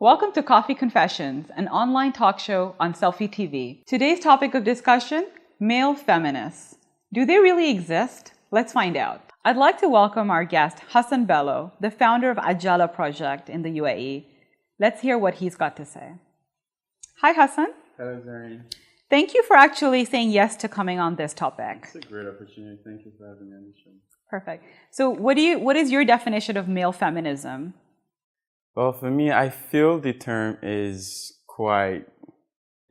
Welcome to Coffee Confessions, an online talk show on Selfie TV. Today's topic of discussion, male feminists. Do they really exist? Let's find out. I'd like to welcome our guest, Hassan Bello, the founder of Ajala Project in the UAE. Let's hear what he's got to say. Hi, Hassan. Hello, Zareen. Thank you for actually saying yes to coming on this topic. It's a great opportunity. Thank you for having me on the show. Perfect. So what is your definition of male feminism? Well, for me, I feel the term is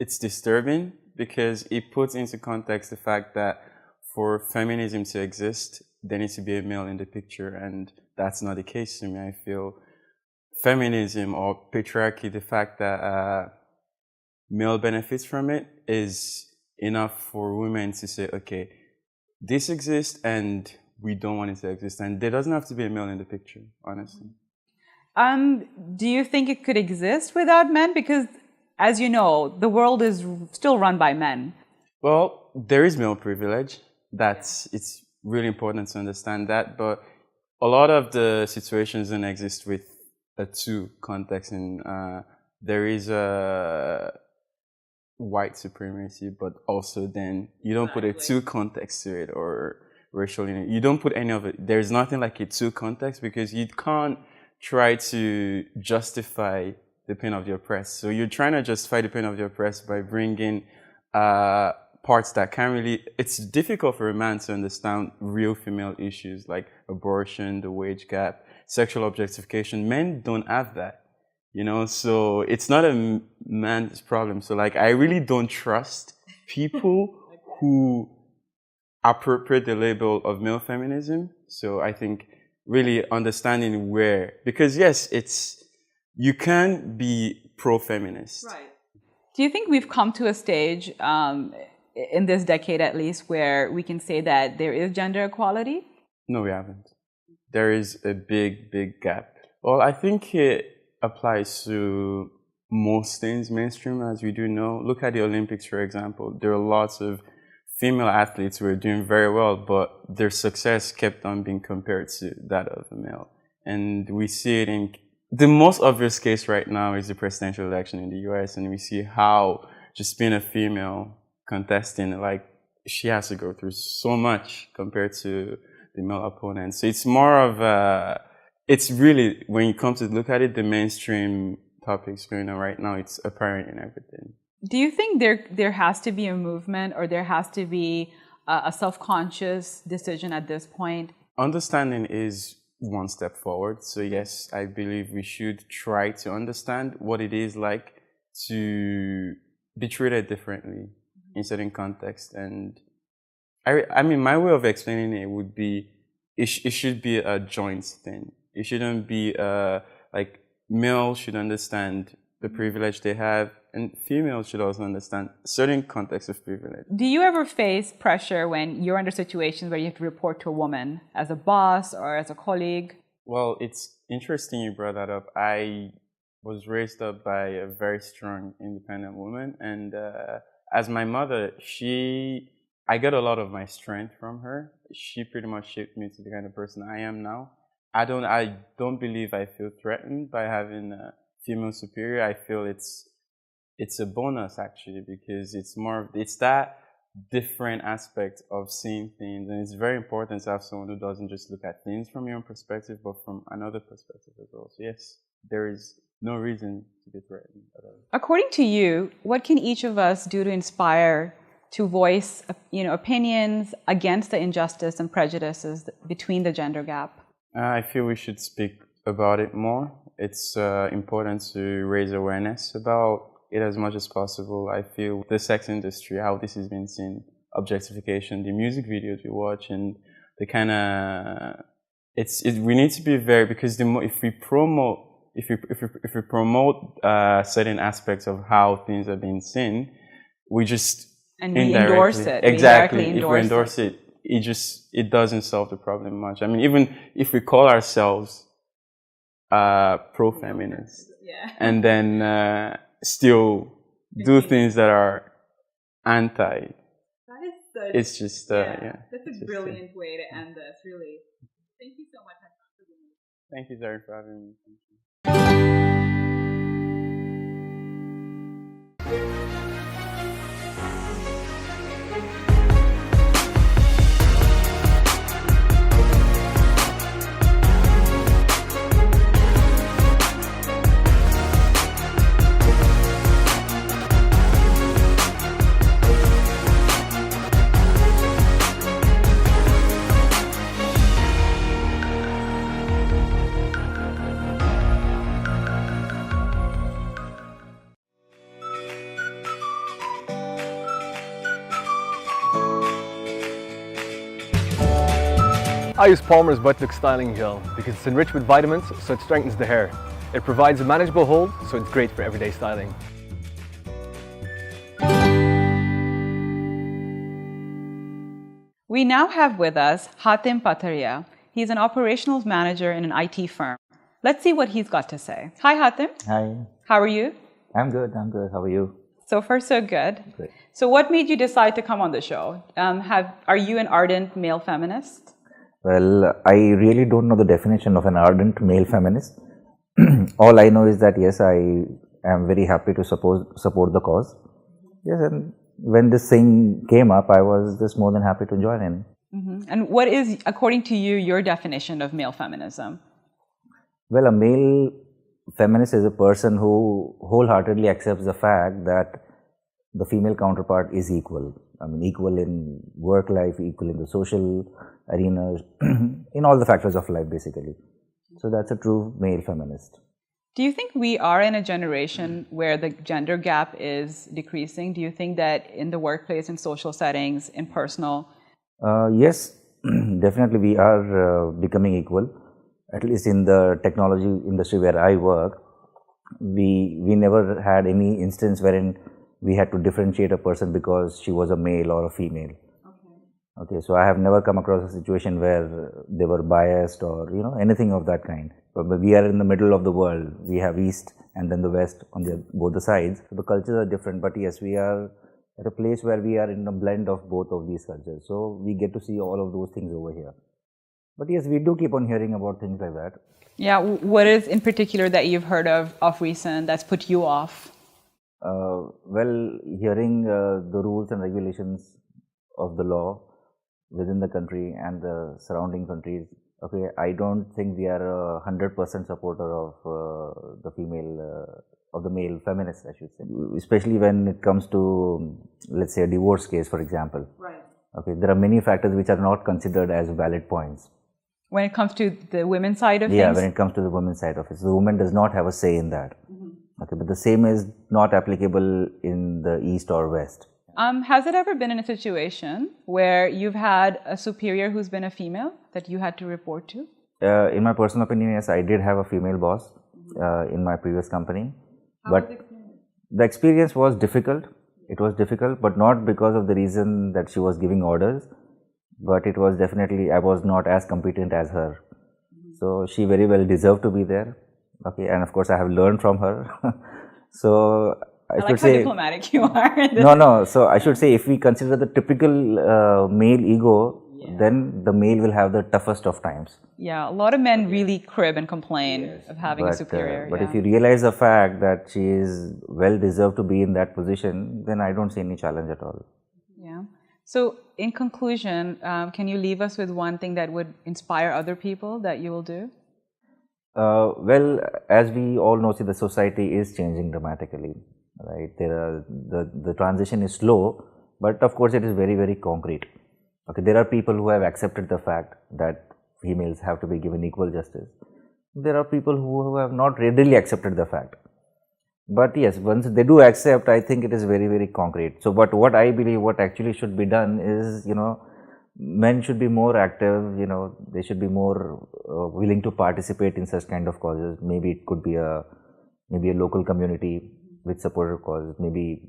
it's disturbing because it puts into context the fact that for feminism to exist, there needs to be a male in the picture, and that's not the case to me. I feel feminism or patriarchy, the fact that male benefits from it is enough for women to say, okay, this exists and we don't want it to exist. And there doesn't have to be a male in the picture, honestly. Do you think it could exist without men? Because, as you know, the world is still run by men. Well, there is male privilege. It's really important to understand that. But a lot of the situations don't exist with a two context. And there is a white supremacy, but also then you don't put a two context to it or racial unity. You don't put any of it. There's nothing like a two context because you can't try to justify the pain of the oppressed. So you're trying to justify the pain of the oppressed by bringing parts that can't really, it's difficult for a man to understand real female issues like abortion, the wage gap, sexual objectification. Men don't have that, you know, so it's not a man's problem. So like, I really don't trust people who appropriate the label of male feminism. So I think really understanding where, because yes, you can be pro-feminist. Right. Do you think we've come to a stage, in this decade at least, where we can say that there is gender equality? No, we haven't. There is a big, big gap. Well, I think it applies to most things mainstream, as we do know. Look at the Olympics, for example. There are lots of female athletes who are doing very well, but their success kept on being compared to that of a male. And we see it in the most obvious case right now is the presidential election in the US, and we see how just being a female contestant, like she has to go through so much compared to the male opponent. So it's more of it's really, when you come to look at it, the mainstream topics going on right now, it's apparent in everything. Do you think there has to be a movement, or there has to be a self-conscious decision at this point? Understanding is one step forward. So yes, I believe we should try to understand what it is like to be treated differently in certain contexts. And I mean, my way of explaining it would be, it should be a joint thing. It shouldn't be like males should understand the privilege they have, and females should also understand certain contexts of privilege. Do you ever face pressure when you're under situations where you have to report to a woman as a boss or as a colleague? Well, it's interesting you brought that up. I was raised up by a very strong, independent woman, and as my mother, I got a lot of my strength from her. She pretty much shaped me to the kind of person I am now. I don't believe I feel threatened by having a female superior. I feel it's a bonus actually, because it's that different aspect of seeing things, and it's very important to have someone who doesn't just look at things from your own perspective, but from another perspective as well. So yes, there is no reason to be threatened at all. According to you, what can each of us do to inspire to voice, opinions against the injustice and prejudices between the gender gap? I feel we should speak about it more. It's important to raise awareness about it as much as possible. I feel the sex industry, how this has been seen, objectification, the music videos we watch, and the kind of we need to be very, because if we promote certain aspects of how things are being seen, we just we endorse it. Exactly. If we endorse it, it doesn't solve the problem much. I mean, even if we call ourselves pro-feminist, and then still do things that are anti. That is such, it's just that's a brilliant way to end this, really. Thank you so much, Hassan, for being here. Thank you, Zareen, for having me. Thank you. I use Palmer's Butt Look Styling Gel because it's enriched with vitamins, so it strengthens the hair. It provides a manageable hold, so it's great for everyday styling. We now have with us Hatim Pathaira. He's an operations manager in an IT firm. Let's see what he's got to say. Hi, Hatim. Hi. How are you? I'm good. How are you? So far, so good. Great. So what made you decide to come on the show? Are you an ardent male feminist? Well, I really don't know the definition of an ardent male feminist. All I know is that yes, I am very happy to support the cause. Yes, and when this thing came up, I was just more than happy to join in. Mm-hmm. And what is, according to you, your definition of male feminism? Well, a male feminist is a person who wholeheartedly accepts the fact that the female counterpart is equal. I mean, equal in work life, equal in the social arena, in all the factors of life, basically. So that's a true male feminist. Do you think we are in a generation where the gender gap is decreasing? Do you think that in the workplace, in social settings, in personal? Yes, definitely we are becoming equal. At least in the technology industry where I work, we never had any instance wherein we had to differentiate a person because she was a male or a female. Okay, so I have never come across a situation where they were biased or anything of that kind. But we are in the middle of the world. We have East and then the West on both the sides. So the cultures are different, but yes, we are at a place where we are in a blend of both of these cultures. So we get to see all of those things over here. But yes, we do keep on hearing about things like that. Yeah, what is in particular that you've heard of recent that's put you off? Well, hearing the rules and regulations of the law within the country and the surrounding countries, okay, I don't think we are 100% supporter of the male feminists, I should say. Especially when it comes to, let's say, a divorce case, for example. Right. Okay, there are many factors which are not considered as valid points. When it comes to the women's side of things? Yeah, when it comes to the women's side of it. So the woman does not have a say in that. Mm-hmm. Okay, but the same is not applicable in the East or West. Has it ever been in a situation where you've had a superior who's been a female that you had to report to? In my personal opinion, yes, I did have a female boss in my previous company. How but was the experience? The experience was difficult. It was difficult, but not because of the reason that she was giving orders, but it was definitely, I was not as competent as her. So she very well deserved to be there. Okay, and of course I have learned from her. So I should like say, how diplomatic you are. No. So I should say, if we consider the typical male ego, then the male will have the toughest of times. Yeah, a lot of men really crib and complain of having a superior. But if you realize the fact that she is well deserved to be in that position, then I don't see any challenge at all. Yeah. So in conclusion, can you leave us with one thing that would inspire other people that you will do? Well, as we all know, see, the society is changing dramatically. Right, the transition is slow, but of course it is very, very concrete. Okay, there are people who have accepted the fact that females have to be given equal justice. There are people who have not readily accepted the fact. But yes, once they do accept, I think it is very, very concrete. So, but what I believe, what actually should be done is, men should be more active. They should be more willing to participate in such kind of causes. Maybe it could be a local community with supportive causes, maybe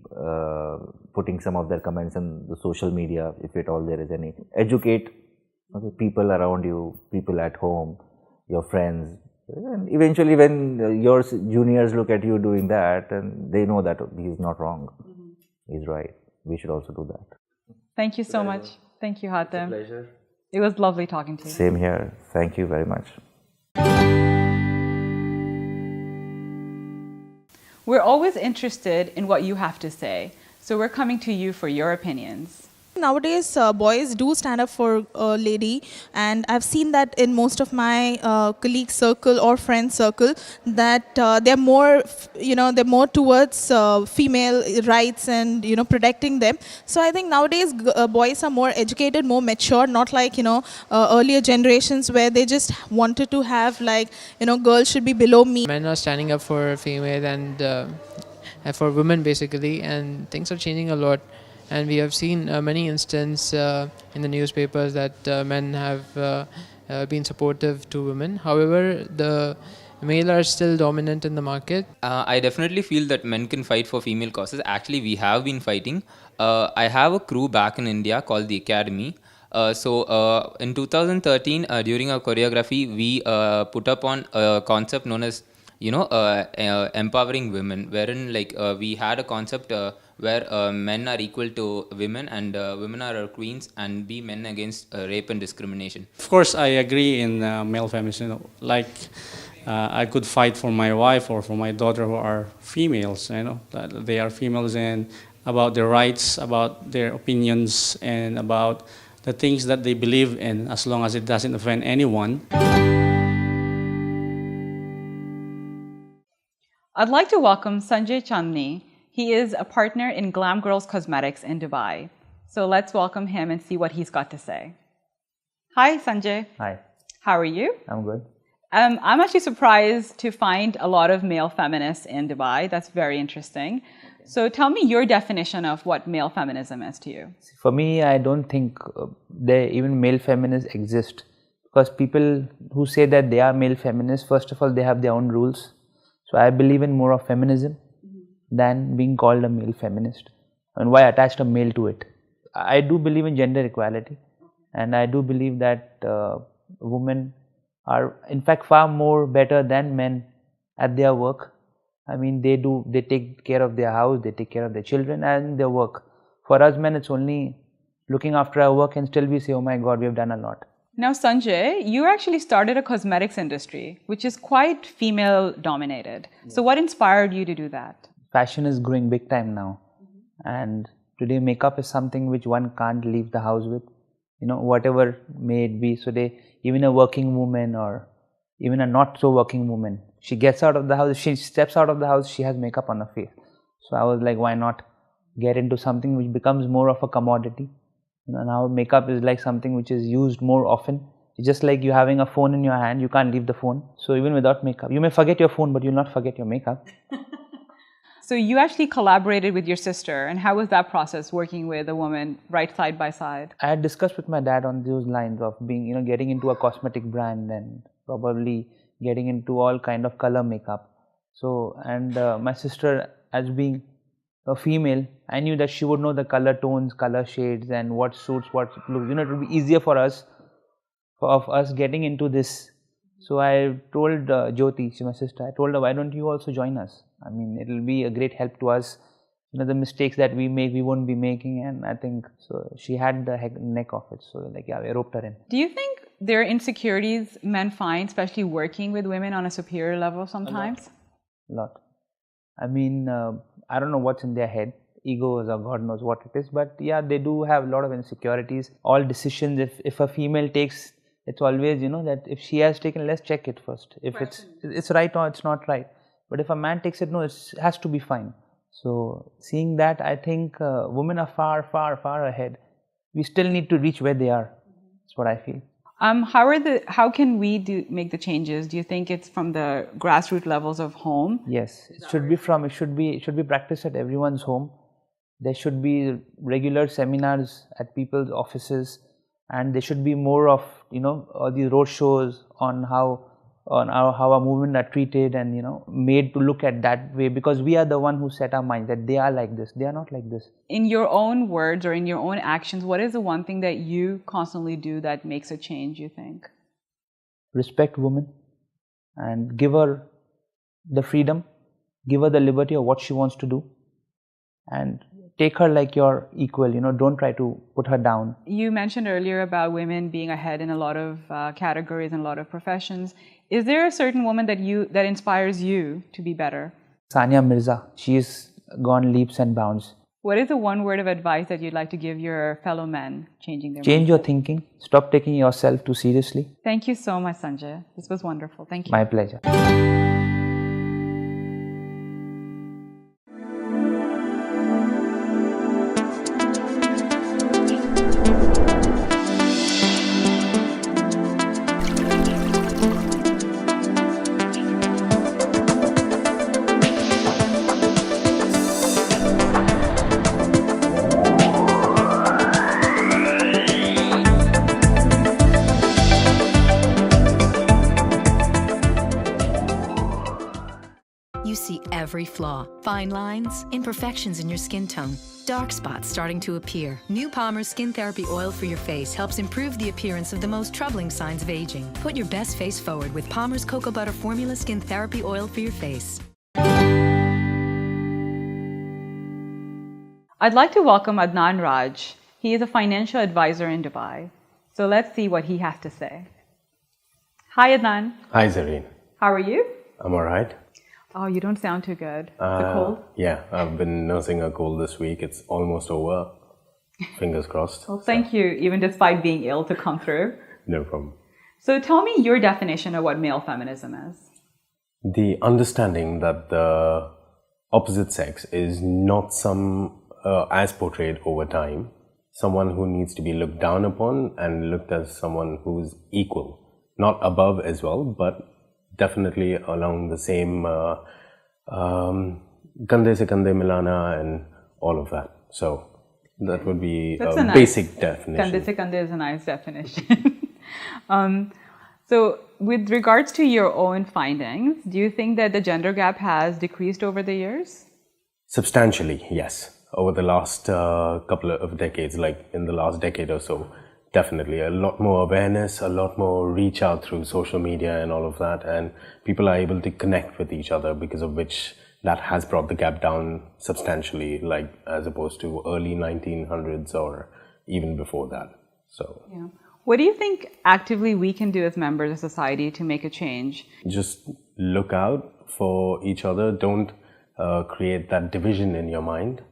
putting some of their comments in the social media, if at all there is any. Educate people around you, people at home, your friends. And eventually when your juniors look at you doing that, and they know that he is not wrong, he's right. We should also do that. Thank you so much. Thank you, Hatim. It's a pleasure. It was lovely talking to you. Same here. Thank you very much. We're always interested in what you have to say, so we're coming to you for your opinions. Nowadays, boys do stand up for a lady, and I've seen that in most of my colleague circle or friend circle, that they're more, they're more towards female rights and protecting them. So I think nowadays boys are more educated, more mature, not like earlier generations where they just wanted to have girls should be below me. Men are standing up for female and for women basically, and things are changing a lot. And we have seen many instances in the newspapers that men have been supportive to women. However, the male are still dominant in the market. I definitely feel that men can fight for female causes. Actually, we have been fighting. I have a crew back in India called the Academy. In 2013, during our choreography, we put up on a concept known as, empowering women, wherein we had a concept where men are equal to women and women are our queens and be men against rape and discrimination. Of course, I agree in male feminism. I could fight for my wife or for my daughter who are females, that they are females, and about their rights, about their opinions, and about the things that they believe in, as long as it doesn't offend anyone. I'd like to welcome Sanjay Chandni. He is a partner in Glam Girls Cosmetics in Dubai. So let's welcome him and see what he's got to say. Hi, Sanjay. Hi, How are you? I'm good. I'm actually surprised to find a lot of male feminists in Dubai. That's very interesting. So tell me your definition of what male feminism is to you. For me, I don't think even male feminists exist, because people who say that they are male feminists, first of all, they have their own rules. So I believe in more of feminism than being called a male feminist. And why attach a male to it? I do believe in gender equality, and I do believe that women are in fact far more better than men at their work. I mean, they take care of their house, they take care of their children and their work. For us men, it's only looking after our work, and still we say, oh my God, we have done a lot. Now, Sanjay, you actually started a cosmetics industry, which is quite female dominated. So what inspired you to do that? Fashion is growing big time now. And today makeup is something which one can't leave the house with, whatever may it be. So even a working woman or even a not so working woman, she gets out of the house, she steps out of the house, she has makeup on her face. So I was like, why not get into something which becomes more of a commodity? Now makeup is like something which is used more often. It's just like you having a phone in your hand, you can't leave the phone. So even without makeup, you may forget your phone, but you'll not forget your makeup. So you actually collaborated with your sister, and how was that process, working with a woman right side by side? I had discussed with my dad on those lines of being, getting into a cosmetic brand and probably getting into all kind of color makeup. So, and my sister, as being a female, I knew that she would know the color tones, color shades, and what suits what looks. It would be easier for us, of us getting into this. So I told Jyoti, she's my sister, I told her, why don't you also join us? I mean, it will be a great help to us. The mistakes that we make, we won't be making. And I think, so she had the neck of it. So we roped her in. Do you think there are insecurities men find, especially working with women on a superior level sometimes? A lot. I mean, I don't know what's in their head, egos or God knows what it is. But yeah, they do have a lot of insecurities. All decisions, if a female takes, it's always, that if she has taken, let's check it first. If it's right or it's not right. But if a man takes it, no, it has to be fine. So seeing that, I think women are far, far, far ahead. We still need to reach where they are. That's what I feel. How can we make the changes? Do you think it's from the grassroots levels of home? Yes, it should be practiced at everyone's home. There should be regular seminars at people's offices, and there should be more of all these road shows on how our movement are treated and made to look at that way, because we are the one who set our mind that they are like this, they are not like this. In your own words or in your own actions, what is the one thing that you constantly do that makes a change, you think? Respect women and give her the freedom, give her the liberty of what she wants to do, and take her like your equal, don't try to put her down. You mentioned earlier about women being ahead in a lot of categories and a lot of professions. Is there a certain woman that inspires you to be better? Sania Mirza, she's gone leaps and bounds. What is the one word of advice that you'd like to give your fellow men changing their Change mindset? your thinking, stop taking yourself too seriously. Thank you so much, Sanjay. This was wonderful. Thank you. My pleasure. every flaw. Fine lines, imperfections in your skin tone, dark spots starting to appear. New Palmer's Skin Therapy Oil for your face helps improve the appearance of the most troubling signs of aging. Put your best face forward with Palmer's Cocoa Butter Formula Skin Therapy Oil for your face. I'd like to welcome Adnan Raj. He is a financial advisor in Dubai. So let's see what he has to say. Hi, Adnan. Hi, Zareen. How are you? I'm all right. Oh, you don't sound too good. Is it cold? Yeah, I've been nursing a cold this week. It's almost over. Fingers crossed. Well, thank you, even despite being ill, to come through. No problem. So tell me your definition of what male feminism is. The understanding that the opposite sex is not as portrayed over time, someone who needs to be looked down upon and looked as someone who's equal. Not above as well, but definitely along the same kande se kande milana and all of that. So that would be a basic definition. Kande se kande is a nice definition. So with regards to your own findings, do you think that the gender gap has decreased over the years? Substantially, yes. Over the last couple of decades, like in the last decade or so, definitely a lot more awareness, a lot more reach out through social media and all of that, and people are able to connect with each other, because of which that has brought the gap down substantially, like as opposed to early 1900s or even before that. So yeah. What do you think actively we can do as members of society to make a change? Just look out for each other. Don't create that division in your mind,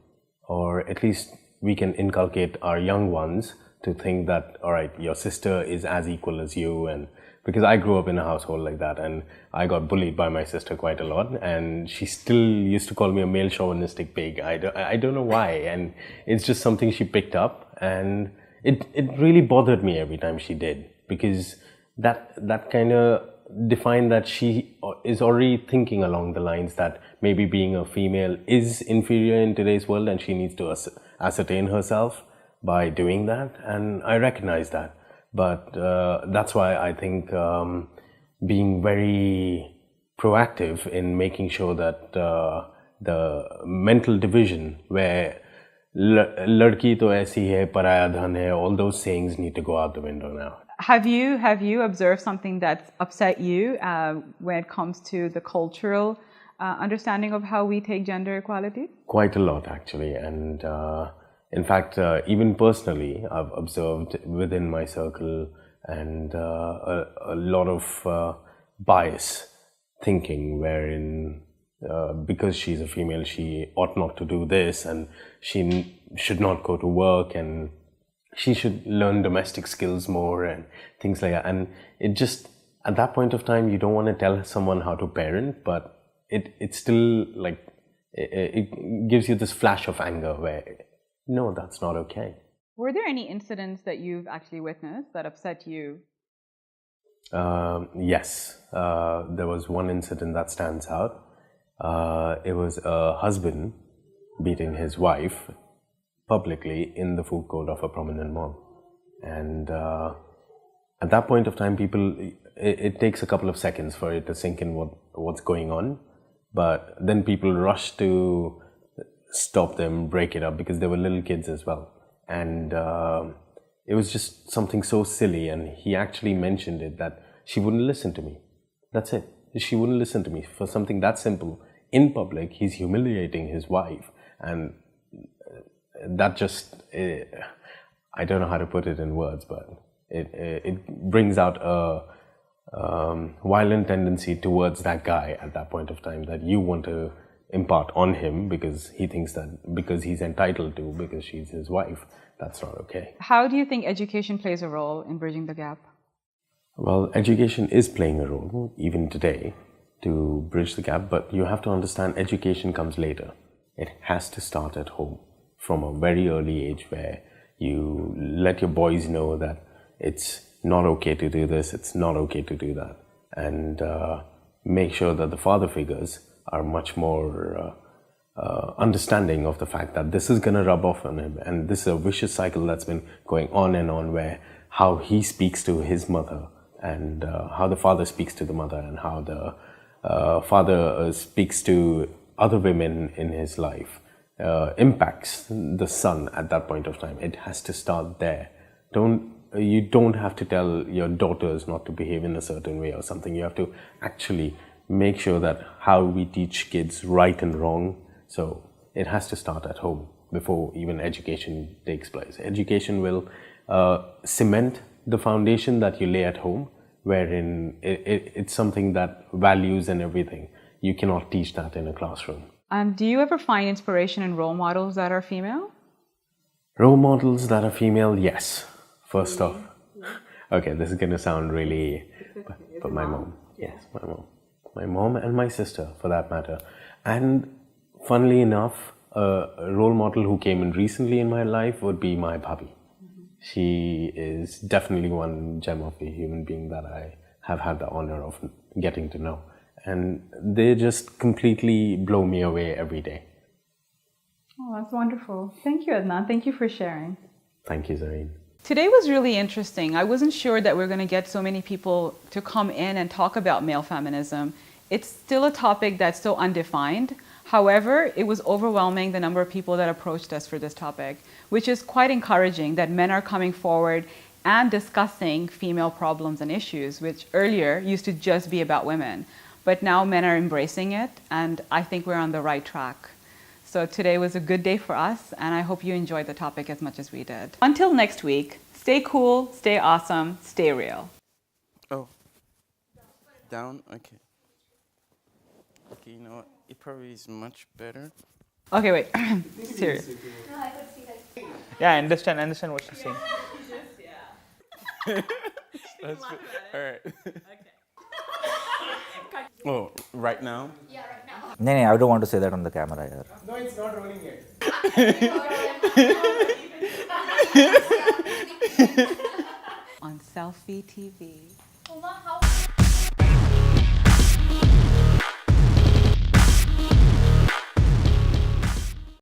or at least we can inculcate our young ones to think that, all right, your sister is as equal as you. And because I grew up in a household like that, and I got bullied by my sister quite a lot, and she still used to call me a male chauvinistic pig. I don't know why, and it's just something she picked up, and it really bothered me every time she did, because that kind of defined that she is already thinking along the lines that maybe being a female is inferior in today's world, and she needs to ascertain herself by doing that, and I recognize that. But that's why I think being very proactive in making sure that the mental division where ladki to aisi hai, paraya dhan hai, all those sayings need to go out the window now. Have you observed something that's upset you when it comes to the cultural understanding of how we take gender equality? Quite a lot, actually, and in fact, even personally, I've observed within my circle and a lot of bias thinking, wherein because she's a female, she ought not to do this, and she should not go to work, and she should learn domestic skills more and things like that. And it just, at that point of time, you don't want to tell someone how to parent, but it's still like, it gives you this flash of anger where, no, that's not okay. Were there any incidents that you've actually witnessed that upset you? Yes. There was one incident that stands out. It was a husband beating his wife publicly in the food court of a prominent mall. And at that point of time, it takes a couple of seconds for it to sink in what's going on. But then people rush to stop them, break it up, because they were little kids as well. And it was just something so silly, and he actually mentioned it, that she wouldn't listen to me. That's it. She wouldn't listen to me for something that simple. In public, he's humiliating his wife, and that just, I don't know how to put it in words, but it brings out a violent tendency towards that guy at that point of time, that you want to impart on him because he thinks that because he's entitled to, because she's his wife. That's not okay. How do you think education plays a role in bridging the gap? Well, education is playing a role even today to bridge the gap, but you have to understand education comes later. It has to start at home from a very early age, where you let your boys know that it's not okay to do this, it's not okay to do that, and make sure that the father figures are much more understanding of the fact that this is going to rub off on him, and this is a vicious cycle that's been going on and on, where how he speaks to his mother, and how the father speaks to the mother, and how the father speaks to other women in his life impacts the son at that point of time. It has to start there. You don't have to tell your daughters not to behave in a certain way or something. You have to actually make sure that how we teach kids right and wrong. So it has to start at home before even education takes place. Education will cement the foundation that you lay at home, wherein it's something that values and everything. You cannot teach that in a classroom. And do you ever find inspiration in role models that are female? Role models that are female, yes. First off, okay, this is going to sound really, but my mom, yes, my mom and my sister for that matter. And funnily enough, a role model who came in recently in my life would be my bhabhi. She is definitely one gem of a human being that I have had the honor of getting to know. And they just completely blow me away every day. Oh, that's wonderful. Thank you, Adnan. Thank you for sharing. Thank you, Zareen. Today was really interesting. I wasn't sure that we're going to get so many people to come in and talk about male feminism. It's still a topic that's so undefined. However, it was overwhelming the number of people that approached us for this topic, which is quite encouraging that men are coming forward and discussing female problems and issues, which earlier used to just be about women. But now men are embracing it, and I think we're on the right track. So today was a good day for us, and I hope you enjoyed the topic as much as we did. Until next week, stay cool, stay awesome, stay real. Oh, down? Okay. Okay, you know what? It probably is much better. Okay, wait. Serious. Yeah, I understand what she's saying. All right. Oh, right now? Yeah, right now. No, I don't want to say that on the camera here. No, it's not rolling yet. On Selfie TV.